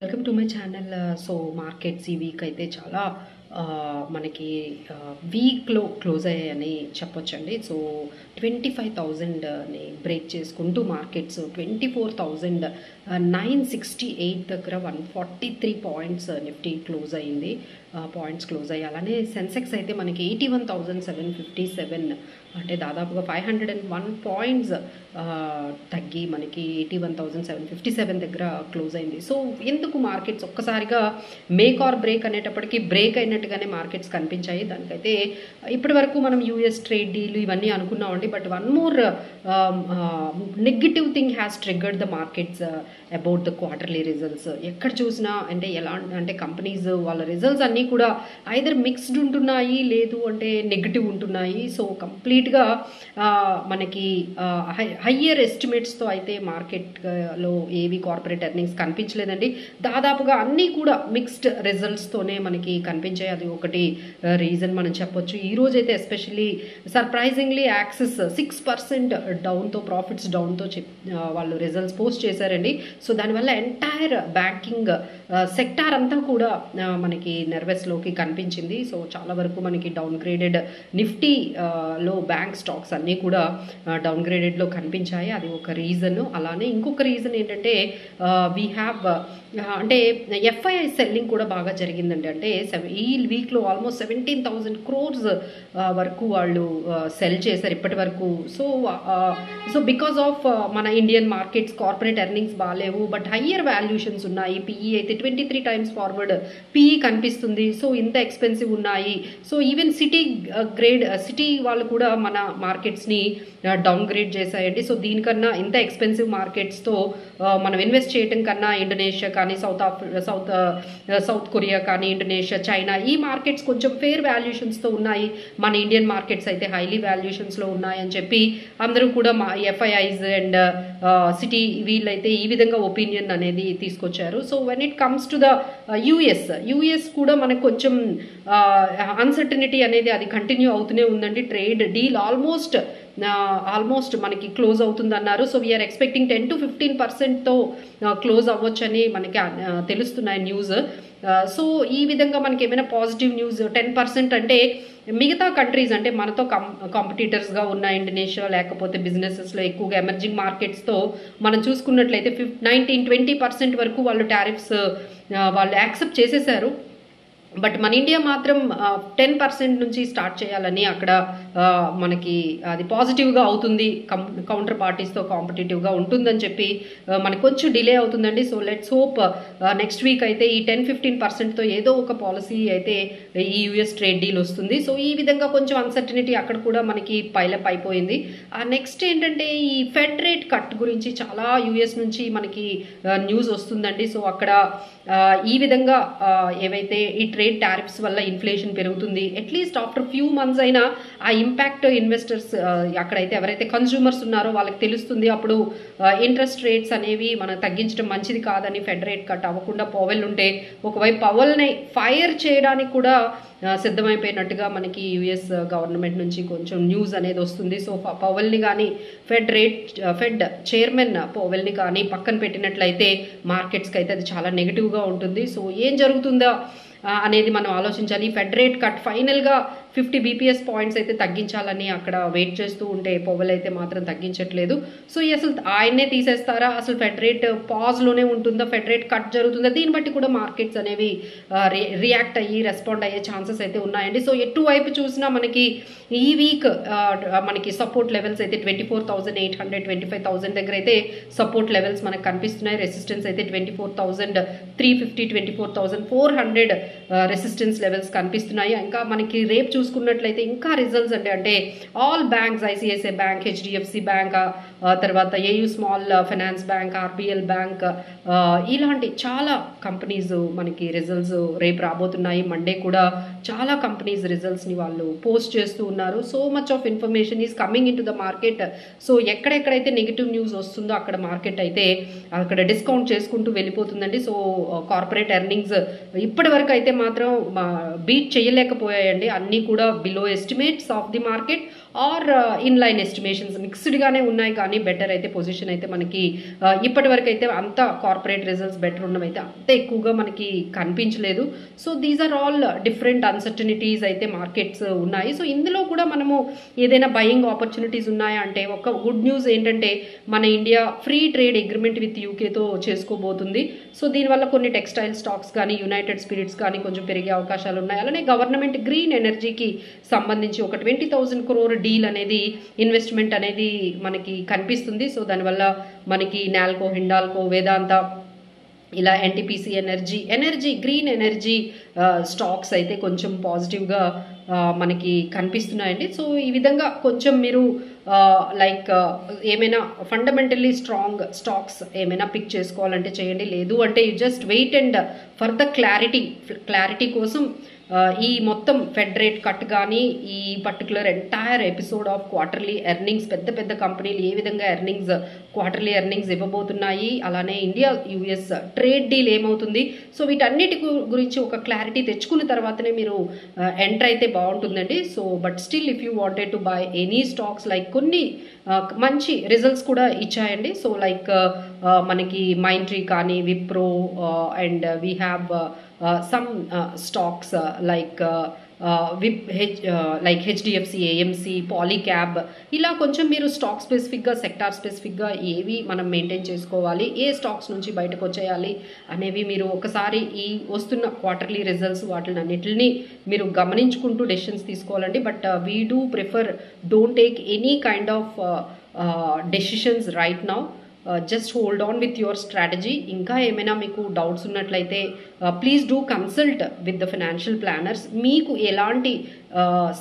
Welcome to my channel. So markets ఈ week అయితే చాలా మనకి వీక్లో క్లోజ్ అయ్యాయని చెప్పొచ్చండి. సో 25,000ని బ్రేక్ చేసుకుంటూ మార్కెట్స్ 24,968 దగ్గర 143 పాయింట్స్ నిఫ్టీ క్లోజ్ అయ్యింది. పాయింట్స్ క్లోజ్ అయ్యి అలానే సెన్సెక్స్ అయితే మనకి 81,757 అంటే దాదాపుగా 501 పాయింట్స్ తగ్గి మనకి 81,757 దగ్గర క్లోజ్ అయింది. సో ఎందుకు మార్కెట్స్ ఒక్కసారిగా మేక్ ఆర్ బ్రేక్ అనేటప్పటికీ బ్రేక్ అయినట్టుగానే మార్కెట్స్ కనిపించాయి. దానికైతే ఇప్పటి వరకు మనం యూఎస్ ట్రేడ్ డీల్ ఇవన్నీ అనుకున్నామండి. But one more negative thing has triggered the markets about the quarterly results. ఎక్కడ చూసినా అంటే ఎలా అంటే కంపెనీస్ వాళ్ళ రిజల్ట్స్ అన్నీ కూడా ఐదర్ మిక్స్డ్ ఉంటున్నాయి, లేదు అంటే నెగిటివ్ ఉంటున్నాయి. సో కంప్లీట్గా మనకి హయ్యర్ ఎస్టిమేట్స్తో అయితే మార్కెట్లో ఏవి కార్పొరేట్ ఎర్నింగ్స్ కనిపించలేదండి. దాదాపుగా అన్నీ కూడా మిక్స్డ్ రిజల్ట్స్తోనే మనకి కనిపించాయి. అది ఒకటి రీజన్ మనం చెప్పొచ్చు. ఈరోజు అయితే ఎస్పెషల్లీ సర్ప్రైజింగ్లీ యాక్సిస్ 6% డౌన్తో ప్రాఫిట్స్ డౌన్తో వాళ్ళు రిజల్ట్స్ పోస్ట్ చేశారండి. సో దానివల్ల ఎంటైర్ బ్యాంకింగ్ సెక్టార్ అంతా కూడా మనకి నర్వస్లోకి కనిపించింది. సో చాలా వరకు మనకి డౌన్ గ్రేడెడ్ నిఫ్టీలో బ్యాంక్ స్టాక్స్ అన్నీ కూడా డౌన్ గ్రేడెడ్లో కనిపించాయి. అది ఒక రీజన్. అలానే ఇంకొక రీజన్ ఏంటంటే వీ హ్యావ్ అంటే ఎఫ్ఐఐ సెల్లింగ్ కూడా బాగా జరిగిందండి. అంటే ఈ వీక్లో ఆల్మోస్ట్ 17,000 crores వరకు వాళ్ళు సెల్ చేశారు ఇప్పటి వరకు. సో బికాస్ ఆఫ్ మన ఇండియన్ మార్కెట్స్ కార్పొరేట్ ఎర్నింగ్స్ బాగాలేవు, బట్ హయ్యర్ వాల్యూషన్స్ ఉన్నాయి. పిఈ అయితే 23 times ఫార్వర్డ్ పిఈ కనిపిస్తుంది. సో ఇంత ఎక్స్పెన్సివ్ ఉన్నాయి. సో ఈవెన్ సిటీ వాళ్ళు కూడా మన మార్కెట్స్ని డౌన్ గ్రేడ్ చేశాయండి. సో దీనికన్నా ఇంత ఎక్స్పెన్సివ్ మార్కెట్స్తో మనం ఇన్వెస్ట్ చేయడం కన్నా ఇండోనేషియా కానీ సౌత్ కొరియా కానీ ఇండోనేషియా, చైనా ఈ మార్కెట్స్ కొంచెం ఫేర్ వాల్యూషన్స్తో ఉన్నాయి. మన ఇండియన్ మార్కెట్స్ అయితే హైలీ వాల్యూషన్స్లో ఉన్నాయని చెప్పి అందరూ కూడా మా ఎఫ్ఐఐస్ అండ్ సిటీ వీళ్ళైతే ఈ విధంగా ఒపీనియన్ అనేది తీసుకొచ్చారు. So when it comes to the US కూడా మనకు కొంచెం అన్సర్టనిటీ అనేది అది కంటిన్యూ అవుతూనే ఉందండి. ట్రేడ్ డీల్ ఆల్మోస్ట్ మనకి క్లోజ్ అవుతుందన్నారు. సో వీఆర్ ఎక్స్పెక్టింగ్ 10 to 15%తో క్లోజ్ అవ్వచ్చని మనకి తెలుస్తున్నాయి న్యూస్. సో ఈ విధంగా మనకి ఏమైనా పాజిటివ్ న్యూస్ 10% అంటే మిగతా కంట్రీస్ అంటే మనతో కాంపిటీటర్స్గా ఉన్న ఇండోనేషియా లేకపోతే బిజినెసెస్లో ఎక్కువగా ఎమర్జింగ్ మార్కెట్స్తో మనం చూసుకున్నట్లయితే 19-20% వరకు వాళ్ళు టారిఫ్స్ వాళ్ళు యాక్సెప్ట్ చేసేసారు. బట్ మన ఇండియా మాత్రం 10% నుంచి స్టార్ట్ చేయాలని అక్కడ మనకి అది పాజిటివ్గా అవుతుంది, కౌంటర్ పార్టీస్తో కాంపిటేటివ్గా ఉంటుందని చెప్పి మనకు కొంచెం డిలే అవుతుందండి. So let's hope next week అయితే ఈ 10-15%తో ఏదో ఒక పాలసీ అయితే ఈ యూఎస్ ట్రేడ్ డీల్ వస్తుంది. సో ఈ విధంగా కొంచెం అన్సర్టనిటీ అక్కడ కూడా మనకి పైలప్ అయిపోయింది. నెక్స్ట్ ఏంటంటే ఈ ఫెడ్ రేట్ కట్ గురించి చాలా యూఎస్ నుంచి మనకి న్యూస్ వస్తుందండి. సో అక్కడ ఈ విధంగా ఏవైతే ఈ ట్రేడ్ టారిఫ్స్ వల్ల ఇన్ఫ్లేషన్ పెరుగుతుంది, అట్లీస్ట్ ఆఫ్టర్ ఫ్యూ మంత్స్ అయినా ఆ ఇంపాక్ట్ ఇన్వెస్టర్స్ అక్కడైతే ఎవరైతే కన్స్యూమర్స్ ఉన్నారో వాళ్ళకి తెలుస్తుంది. అప్పుడు ఇంట్రెస్ట్ రేట్స్ అనేవి మనం తగ్గించడం మంచిది కాదని ఫెడ్ రేట్ కట్ అవ్వకుండా పవెల్ ఉంటే ఒకవైపు పవెల్ని ఫైర్ చేయడానికి కూడా సిద్ధమైపోయినట్టుగా మనకి యుఎస్ గవర్నమెంట్ నుంచి కొంచెం న్యూస్ అనేది వస్తుంది. సో పవెల్ని కానీ ఫెడ్ చైర్మన్ పవెల్ని కానీ పక్కన పెట్టినట్లయితే మార్కెట్స్కి అయితే అది చాలా నెగిటివ్గా ఉంటుంది. సో ఏం జరుగుతుందో అనేది మనం ఆలోచించాలి. ఫెడ్ రేట్ కట్ ఫైనల్గా 50 BPS పాయింట్స్ అయితే తగ్గించాలని అక్కడ వెయిట్ చేస్తూ ఉంటే పవెల్ అయితే మాత్రం తగ్గించట్లేదు. సో అసలు ఆయన్నే తీసేస్తారా, అసలు ఫెడ్ రేట్ పాజ్లోనే ఉంటుందా, ఫెడ్ రేట్ కట్ జరుగుతుందా, దీన్ని బట్టి కూడా మార్కెట్స్ అనేవి రియాక్ట్ అయ్యి రెస్పాండ్ అయ్యే ఛాన్సెస్ అయితే ఉన్నాయండి. సో ఎటువైపు చూసినా మనకి ఈ వీక్ మనకి సపోర్ట్ లెవెల్స్ అయితే 24,800 25,000 దగ్గర అయితే సపోర్ట్ లెవెల్స్ మనకు కనిపిస్తున్నాయి. రెసిస్టెన్స్ అయితే 24,350 24,400 రెసిస్టెన్స్ లెవెల్స్ కనిపిస్తున్నాయి. ఇంకా మనకి రేపు చూసుకున్నట్లయితే ఇంకా రిజల్ట్స్ అంటే all banks ICICI bank, HDFC bank, తర్వాత AU small finance bank, RBL bank, ఇలాంటి చాలా కంపెనీస్ మనకి రిజల్ట్స్ రేపు రాబోతున్నాయి. మండే కూడా చాలా కంపెనీస్ రిజల్ట్స్ని వాళ్ళు పోస్ట్ చేస్తూ ఉన్నారు. So much of information is coming in to the market. So ఎక్కడెక్కడైతే నెగిటివ్ న్యూస్ వస్తుందో అక్కడ మార్కెట్ అయితే అక్కడ డిస్కౌంట్ చేసుకుంటూ వెళ్ళిపోతుందండి. సో కార్పొరేట్ ఎర్నింగ్స్ ఇప్పటి వరకు అయితే మాత్రం బీట్ చేయలేకపోయాయండి. అన్నీ కూడా below estimates of the market or in line estimations మిక్స్డ్గానే ఉన్నాయి, కానీ బెటర్ అయితే పొజిషన్ అయితే మనకి ఇప్పటి వరకు అయితే అంత కార్పొరేట్ రిజల్ట్స్ బెటర్ ఉన్నవైతే అంత ఎక్కువగా మనకి కనిపించలేదు. So these are all different uncertainties అయితే మార్కెట్స్ ఉన్నాయి. సో ఇందులో కూడా మనము ఏదైనా బయింగ్ ఆపర్చునిటీస్ ఉన్నాయా అంటే ఒక గుడ్ న్యూస్ ఏంటంటే మన India free trade agreement with యూకేతో చేసుకోబోతుంది. సో దీనివల్ల కొన్ని టెక్స్టైల్ స్టాక్స్ కానీ యునైటెడ్ స్పిరిట్స్ కానీ కొంచెం పెరిగే అవకాశాలు ఉన్నాయి. అలానే గవర్నమెంట్ గ్రీన్ ఎనర్జీకి సంబంధించి ఒక 20,000 crore డీల్ అనేది ఇన్వెస్ట్మెంట్ అనేది మనకి కనిపిస్తుంది. సో దానివల్ల మనకి నాల్కో, హిండాల్కో, వేదాంత ఇలా NTPC energy green energy stocks అయితే కొంచెం పాజిటివ్గా మనకి కనిపిస్తున్నాయండి. సో ఈ విధంగా కొంచెం మీరు లైక్ ఏమైనా ఫండమెంటల్లీ స్ట్రాంగ్ స్టాక్స్ ఏమైనా పిక్ చేసుకోవాలంటే చేయండి, లేదు అంటే you just wait and for the clarity కోసం ఈ మొత్తం ఫెడ్ రేట్ కట్ కానీ ఈ particular entire episode of quarterly earnings, పెద్ద పెద్ద కంపెనీలు ఏ విధంగా క్వార్టర్లీ ఎర్నింగ్స్ ఇవ్వబోతున్నాయి, అలానే ఇండియా యుఎస్ ట్రేడ్ డీల్ ఏమవుతుంది, సో వీటన్నిటి గురించి ఒక క్లారిటీ తెచ్చుకున్న తర్వాతనే మీరు ఎంటర్ అయితే బాగుంటుందండి. So but still if you wanted to buy any stocks like కొన్ని మంచి రిజల్ట్స్ కూడా ఇచ్చాయండి. సో లైక్ మనకి మైంట్రీ కానీ, Wipro and we have some stocks like HDFC, AMC, Polycab, ఇలా కొంచెం మీరు స్టాక్ స్పెసిఫిక్గా సెక్టార్ స్పెసిఫిక్గా ఏవి మనం మెయింటైన్ చేసుకోవాలి, ఏ స్టాక్స్ నుంచి బయటకు వచ్చేయాలి అనేవి మీరు ఒకసారి ఈ వస్తున్న క్వార్టర్లీ రిజల్ట్స్ వాటిని అన్నిటిని మీరు గమనించుకుంటూ డెసిషన్స్ తీసుకోవాలండి. But we do prefer don't take any kind of decisions right now. Just hold on with your strategy. ఇంకా ఏమైనా మీకు డౌట్స్ ఉన్నట్లయితే please do consult with the financial planners. మీకు ఎలాంటి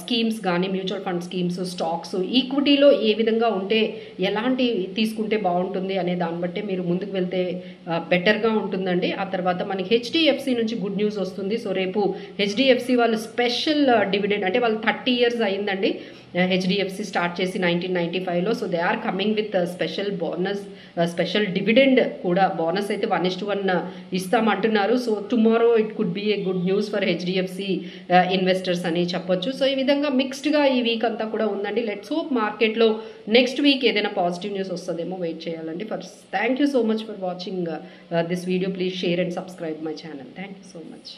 స్కీమ్స్ కానీ, మ్యూచువల్ ఫండ్ స్కీమ్స్, స్టాక్స్, ఈక్విటీలో ఏ విధంగా ఉంటే ఎలాంటి తీసుకుంటే బాగుంటుంది అనే దాన్ని బట్టి మీరు ముందుకు వెళ్తే బెటర్గా ఉంటుందండి. ఆ తర్వాత మనకి హెచ్డిఎఫ్సి నుంచి గుడ్ న్యూస్ వస్తుంది. సో రేపు హెచ్డిఎఫ్సి వాళ్ళు స్పెషల్ డివిడెండ్, అంటే వాళ్ళు 30 years అయిందండి హెచ్డిఎఫ్సి స్టార్ట్ చేసి 1995లో. So they are coming with special bonus, special dividend కూడా. బోనస్ అయితే 1:1 ఇస్తామంటున్నారు. So tomorrow it could be a good news for HDFC investors అని చెప్పొచ్చు. సో ఈ విధంగా మిక్స్డ్గా ఈ వీక్ అంతా కూడా ఉందండి. లెట్స్ హోప్ మార్కెట్లో నెక్స్ట్ వీక్ ఏదైనా పాజిటివ్ న్యూస్ వస్తుందేమో, వెయిట్ చేయాలండి. First thank you so much for watching this video. Please share and subscribe my channel. Thank you so much.